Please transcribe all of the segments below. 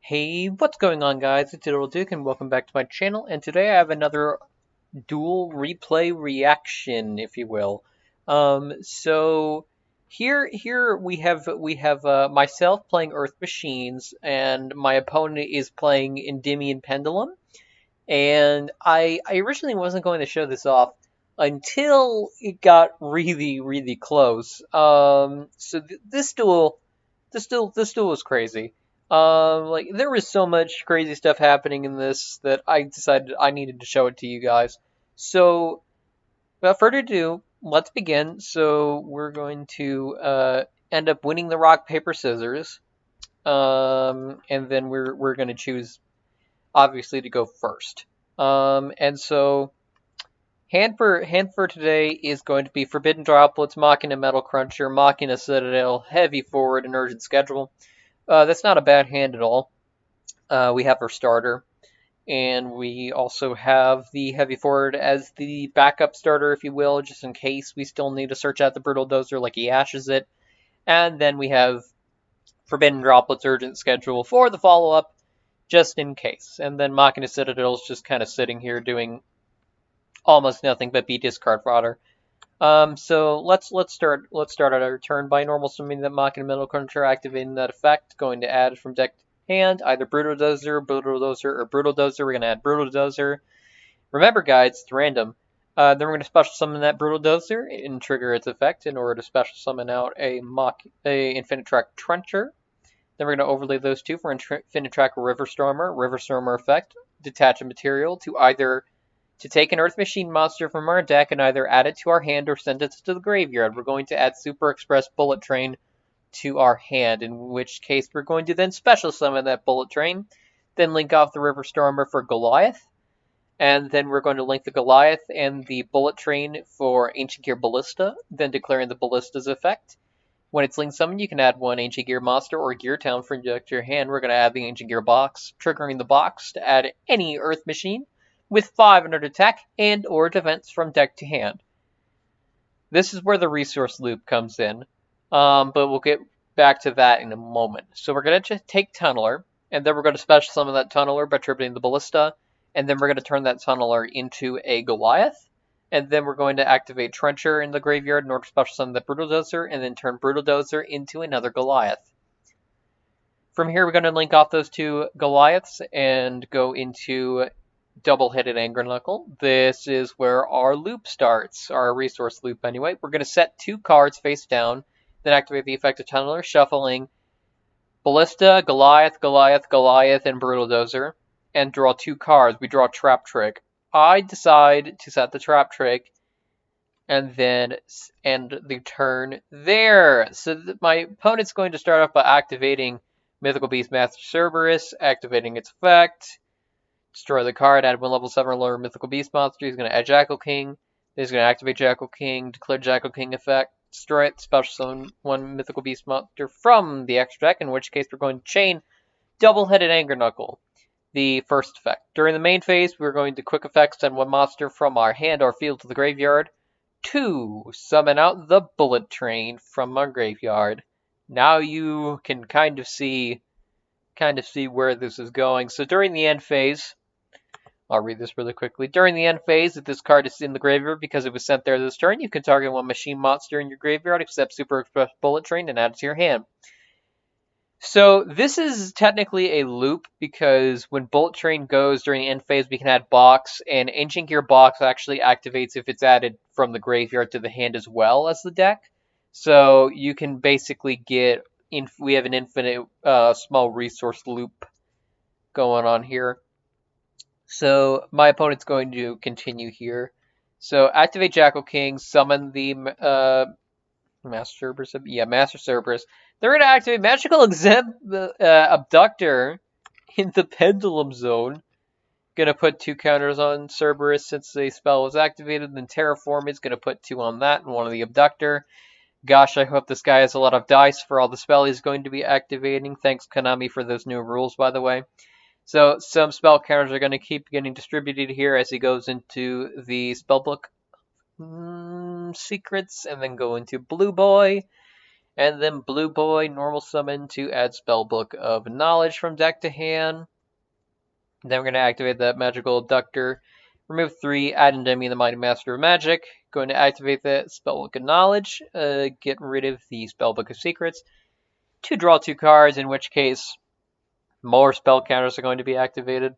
Hey, what's going on, guys? It's Diddle Duke, and welcome back to my channel. And today I have another duel replay reaction, if you will. So here we have myself playing Earth Machines, and my opponent is playing Endymion Pendulum. And I originally wasn't going to show this off until it got really close. So this duel was crazy. Like there was so much crazy stuff happening in this that I decided I needed to show it to you guys. So without further ado, let's begin. So we're going to end up winning the rock paper scissors, and then we're going to choose obviously to go first. And so hand for today is going to be Forbidden Droplets, Machina Metal Cruncher, Machina Citadel, Heavy Forward, and Urgent Schedule. That's not a bad hand at all. We have our starter, and we also have the Heavy Forward as the backup starter, if you will, just in case we still need to search out the Brutal Dozer like he ashes it. And then we have Forbidden Droplets Urgent Schedule for the follow-up, just in case. And then Machina Citadel is just kind of sitting here doing almost nothing but be discard fodder. So let's start our turn by normal swimming that Machina Metal Cruncher, activating that effect, going to add from deck to hand, either Brutal Dozer, or Brutal Dozer. We're gonna add Brutal Dozer. Remember, guys, it's random. Then we're gonna special summon that Brutal Dozer and trigger its effect in order to special summon out a Infinite Track Trencher. Then we're gonna overlay those two for Infinite Track River Stormer effect. Detach a material to take an Earth Machine monster from our deck and either add it to our hand or send it to the graveyard. We're going to add Super Express Bullet Train to our hand, in which case we're going to then special summon that Bullet Train, then link off the River Stormer for Goliath, and then we're going to link the Goliath and the Bullet Train for Ancient Gear Ballista, then declaring the Ballista's effect. When it's linked summon, you can add one Ancient Gear monster or Gear Town from your deck to your hand. We're going to add the Ancient Gear box, triggering the box to add any Earth Machine with 500 attack and or defense from deck to hand. This is where the resource loop comes in, but we'll get back to that in a moment. So we're going to just take Tunneler, and then we're going to special summon that Tunneler by tributing the Ballista, and then we're going to turn that Tunneler into a Goliath, and then we're going to activate Trencher in the graveyard in order to special summon the Brutal Dozer, and then turn Brutal Dozer into another Goliath. From here, we're going to link off those two Goliaths and go into Double-Headed Anger Knuckle. This is where our loop starts, our resource loop anyway. We're going to set two cards face down, then activate the effect of Tunneler, shuffling Ballista, Goliath, and Brutal Dozer, and draw two cards. We draw Trap Trick. I decide to set the Trap Trick and then end the turn there. So my opponent's going to start off by activating Mythical Beast Master Cerberus, activating its effect. Destroy the card, add one level 7 or lower Mythical Beast monster. He's going to add Jackal King. He's going to activate Jackal King, declare Jackal King effect, destroy it, special summon one Mythical Beast monster from the extra deck, in which case we're going to chain Double-Headed Anger Knuckle, the first effect. During the main phase, we're going to quick effect send one monster from our hand or field to the graveyard to summon out the Bullet Train from our graveyard. Now you can kind of see where this is going. So during the end phase, I'll read this really quickly. During the end phase, if this card is in the graveyard because it was sent there this turn, you can target one machine monster in your graveyard, except Super Express Bullet Train, and add it to your hand. So this is technically a loop because when Bullet Train goes during the end phase, we can add Box, and Ancient Gear Box actually activates if it's added from the graveyard to the hand as well as the deck. So you can basically we have an infinite small resource loop going on here. So my opponent's going to continue here. So activate Jackal King, summon the Master Cerberus. Yeah, Master Cerberus. They're going to activate Magical Abductor in the Pendulum Zone. Going to put two counters on Cerberus since the spell was activated. Then Terraform is going to put two on that and one on the Abductor. Gosh, I hope this guy has a lot of dice for all the spell he's going to be activating. Thanks, Konami, for those new rules, by the way. So some spell counters are going to keep getting distributed here as he goes into the spellbook secrets and then go into Blue Boy. And then Blue Boy, normal summon to add Spellbook of Knowledge from deck to hand. Then we're going to activate that Magical Abductor. Remove 3, add Endymion, the Mighty Master of Magic. Going to activate that Spellbook of Knowledge. Get rid of the Spellbook of Secrets. To draw 2 cards, in which case more spell counters are going to be activated.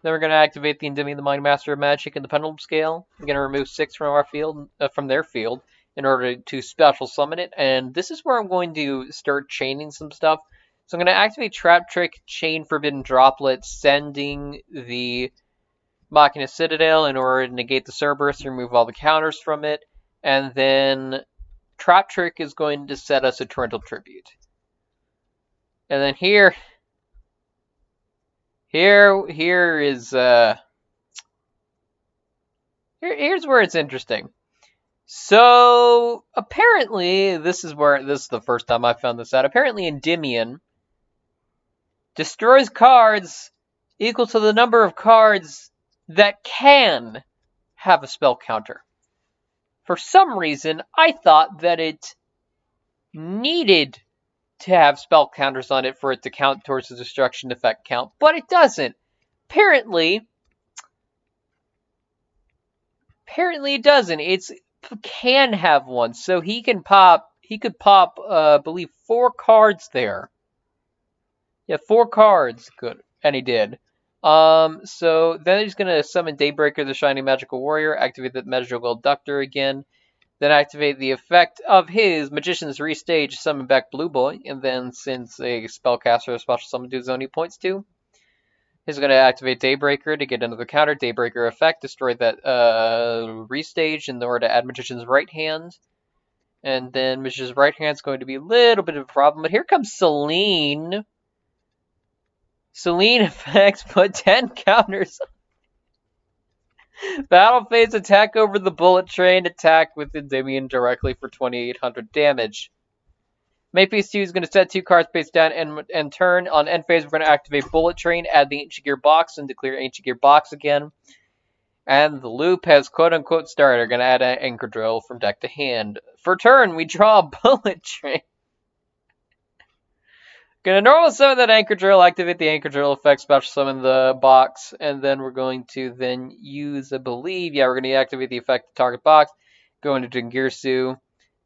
Then we're going to activate the Endymion, the Mighty Master of Magic, and the Pendulum Scale. We're going to remove 6 from our field, from their field, in order to special summon it. And this is where I'm going to start chaining some stuff. So I'm going to activate Trap Trick, Chain Forbidden Droplet, sending the Machina Citadel in order to negate the Cerberus, remove all the counters from it. And then Trap Trick is going to set us a Torrential Tribute. And then here's where it's interesting. So apparently, this is the first time I found this out. Apparently, Endymion destroys cards equal to the number of cards that can have a spell counter. For some reason, I thought that it needed to have spell counters on it for it to count towards the destruction effect count, but it doesn't. Apparently it doesn't. It can have one, so he could pop, I believe 4 cards there. Yeah, 4 cards. Good. And he did. So then he's gonna summon Daybreaker, the Shiny Magical Warrior, activate the Magical Abductor again, then activate the effect of his Magician's Restage, summon back Blue Boy, and then since a spellcaster special summon to zone he points to, he's gonna activate Daybreaker to get another counter. Daybreaker effect, destroy that restage in order to add Magician's Right Hand. And then Magician's Right Hand is going to be a little bit of a problem, but here comes Selene. Selene effects put 10 counters. Battle phase attack over the bullet train, attack with Endymion directly for 2800 damage. Makepeace 2 is going to set 2 cards face down and turn. On end phase, we're going to activate Bullet Train, add the Ancient Gear box, and declare Ancient Gear box again. And the loop has quote-unquote started. We're going to add an Anchor Drill from deck to hand. For turn, we draw a Bullet Train. Gonna normal summon that Anchor Drill, activate the Anchor Drill effect, special summon the box, and then we're going to then use, I believe, we're going to activate the effect of target box, go into Dingirsu.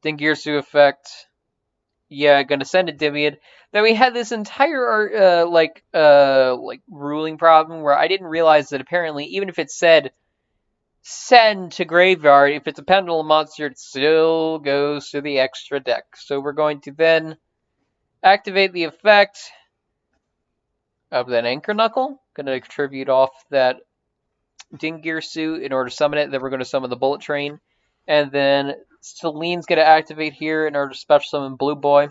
Dingirsu effect, gonna send Endymion. Then we had this entire, ruling problem where I didn't realize that apparently, even if it said send to graveyard, if it's a Pendulum monster, it still goes to the extra deck. So we're going to then activate the effect of that Anchor Knuckle. Going to contribute off that Dingirsu in order to summon it. Then we're going to summon the Bullet Train. And then Selene's going to activate here in order to special summon Blue Boy.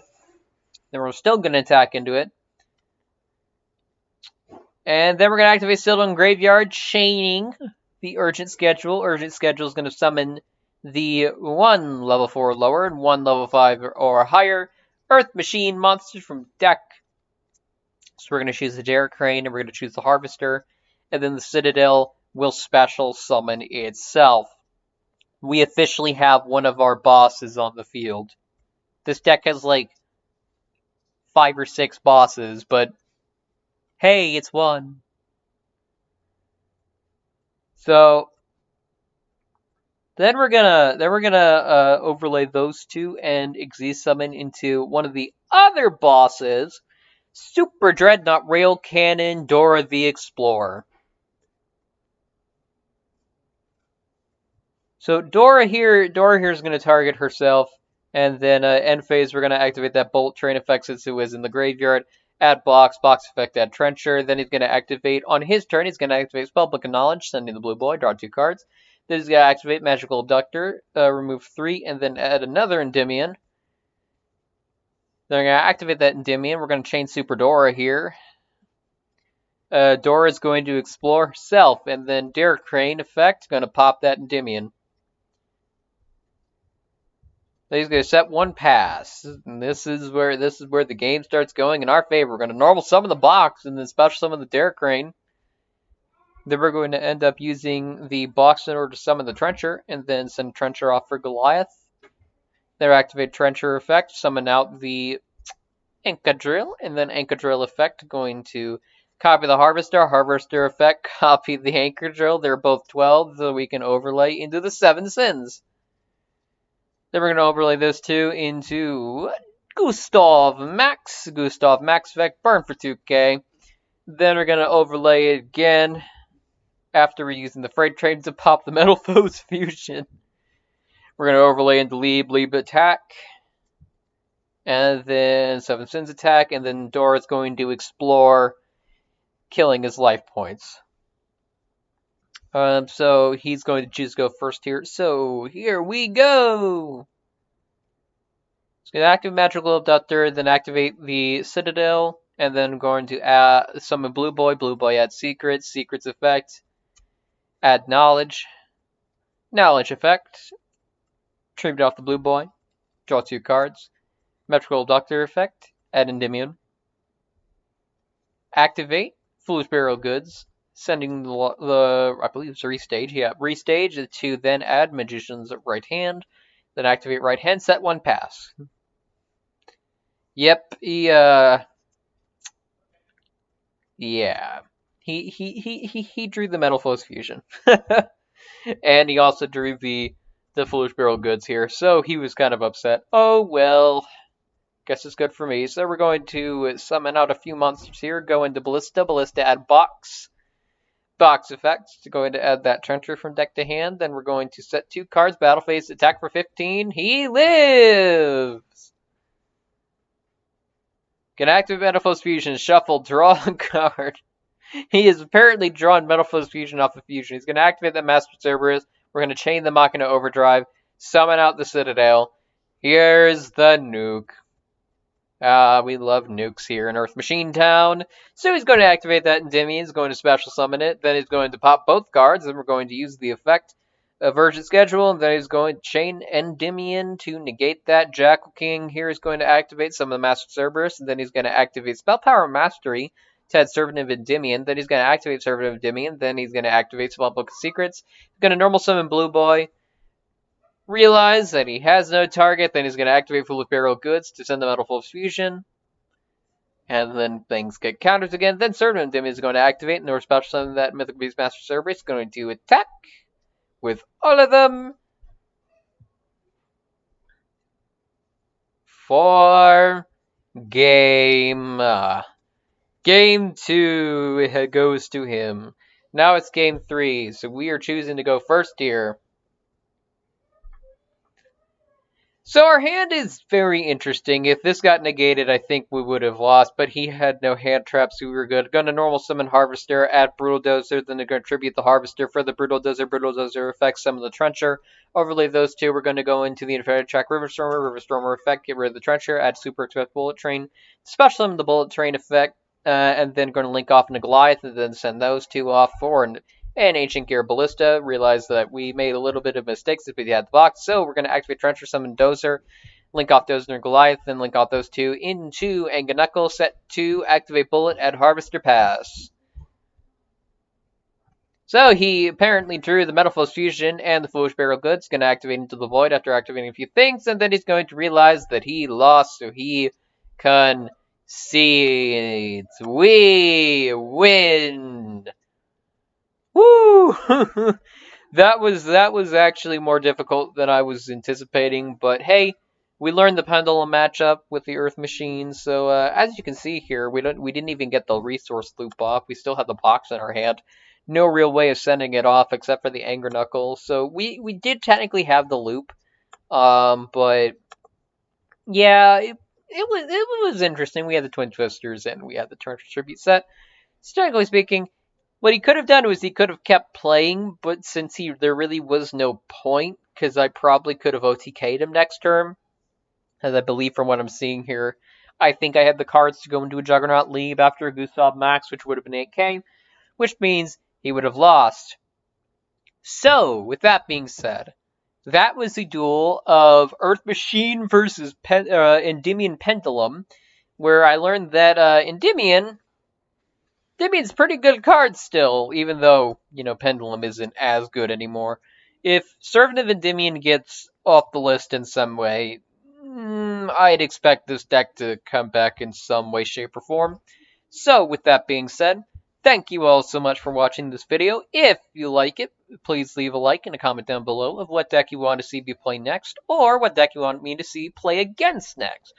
Then we're still going to attack into it. And then we're going to activate Sylvan Graveyard, chaining the Urgent Schedule. Urgent Schedule is going to summon the 1 level 4 or lower and 1 level 5 or higher Earth Machine monsters from deck. So we're going to choose the Derek Crane, and we're going to choose the Harvester, and then the Citadel will special summon itself. We officially have one of our bosses on the field. This deck has like 5 or 6 bosses, but hey, it's one. So then we're gonna overlay those 2 and Exist summon into one of the other bosses, Super Dreadnought Rail Cannon Dora the Explorer. So Dora here is going to target herself, and then end phase we're going to activate that Bolt Train effect since it was in the graveyard. Add box effect, add Trencher. Then he's going to activate, on his turn, he's going to activate Spellbook of Knowledge, sending the Blue Boy, draw 2 cards. Then he's going to activate Magical Abductor, remove 3, and then add another Endymion. Then we're going to activate that Endymion. We're going to chain Super Dora here. Dora is going to explore herself, and then Derek Crane effect, going to pop that Endymion. Then he's going to set 1 pass, and this is where the game starts going in our favor. We're going to normal summon the box, and then special summon the Derek Crane. Then we're going to end up using the box in order to summon the Trencher, and then send Trencher off for Goliath. Their activate Trencher effect, summon out the Drill, and then Drill effect going to copy the Harvester effect, copy the Drill. They're both 12, so we can overlay into the 7 Sins. Then we're going to overlay those two into Gustav Max effect, burn for 2k. Then we're going to overlay it again after we're using the Freight Train to pop the Metal Foes Fusion. We're going to overlay into Leeb attack. And then 7 Sins attack, and then Dora's going to explore, killing his life points. So he's going to choose to go first here. So here we go! It's going to activate Magical Abductor, then activate the Citadel, and then going to summon Blue Boy. Blue Boy adds Secrets. Secrets effect. Add Knowledge. Knowledge effect. Tribute off the Blue Boy. Draw 2 cards. Magical Abductor effect. Add Endymion. Activate Foolish Burial Goods. Sending the I believe it's a restage. Yeah, restage to then add Magician's Right Hand. Then activate Right Hand. Set 1 pass. Yep, yeah. He drew the Metal Foes Fusion. And he also drew the Foolish Burial Goods here, so he was kind of upset. Oh, well, guess it's good for me. So we're going to summon out a few monsters here, go into Ballista, add Box effects, to go into add that Trencher from deck to hand, then we're going to set 2 cards, Battle Phase, attack for 15, he lives! Can activate Metal Foes Fusion, shuffle, draw a card. He has apparently drawn Metal Foes Fusion off the Fusion. He's going to activate the Master Cerberus. We're going to chain the Machina Overdrive, summon out the Citadel. Here's the nuke. We love nukes here in Earth Machine Town. So he's going to activate that Endymion. He's going to special summon it. Then he's going to pop both cards. Then we're going to use the effect of Urgent Schedule. And then he's going to chain Endymion to negate that. Jackal King here is going to activate some of the Master Cerberus. And then he's going to activate Spell Power Mastery to add Servant of Endymion. Then he's going to activate Servant of Endymion. Then he's going to activate Spell Book of Secrets. He's going to normal summon Blue Boy. Realize that he has no target. Then he's going to activate Foolish Burial Goods to send the Metal Foes Fusion. And then things get counters again. Then Servant of Endymion is going to activate. And we're special summon that Mythical Beast Master Cerberus. Going to attack with all of them. For game 2, it goes to him. Now it's game 3, so we are choosing to go first here. So our hand is very interesting. If this got negated, I think we would have lost, but he had no hand traps, so we were good. Going to normal summon Harvester, add Brutal Dozer, then they're going to tribute the Harvester for the Brutal Dozer effects, summon the Trencher. Overlay those two, we're going to go into the Infrared Track River Stormer effect, get rid of the Trencher, add Super Express Bullet Train, special summon the Bullet Train effect, and then going to link off into Goliath, and then send those two off for an Ancient Gear Ballista. Realized that we made a little bit of mistakes if we had the box, so we're going to activate Trencher, summon Dozer, link off Dozer and Goliath, then link off those two into Knuckle, set 2, activate Bullet, add Harvester, pass. So he apparently drew the Metal Foes Fusion and the Foolish Burial Goods, going to activate into the Void after activating a few things, and then he's going to realize that he lost, so he concedes. We win! Woo! that was actually more difficult than I was anticipating, but hey, we learned the Pendulum matchup with the Earth Machine, so as you can see here, we didn't even get the resource loop off. We still have the box in our hand. No real way of sending it off except for the Anger Knuckle. So we did technically have the loop, but yeah, it was interesting. We had the Twin Twisters and we had the Turn Tribute set. Technically speaking, what he could have done was he could have kept playing, but since there really was no point, because I probably could have OTK'd him next turn, as I believe from what I'm seeing here, I think I had the cards to go into a Juggernaut Leave after a Gustav Max, which would have been 8k, which means he would have lost. So, with that being said, that was the duel of Earth Machine versus Endymion Pendulum, where I learned that Endymion's pretty good card still, even though, Pendulum isn't as good anymore. If Servant of Endymion gets off the list in some way, I'd expect this deck to come back in some way, shape, or form. So, with that being said, thank you all so much for watching this video. If you like it, please leave a like and a comment down below of what deck you want to see me play next, or what deck you want me to see play against next.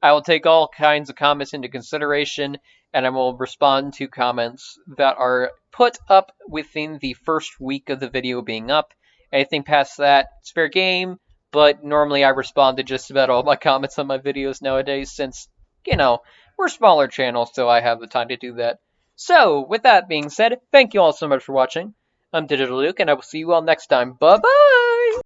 I will take all kinds of comments into consideration, and I will respond to comments that are put up within the first week of the video being up. Anything past that, it's fair game, but normally I respond to just about all my comments on my videos nowadays since, we're a smaller channel, so I have the time to do that. So, with that being said, thank you all so much for watching. I'm Digital Luke, and I will see you all next time. Bye-bye!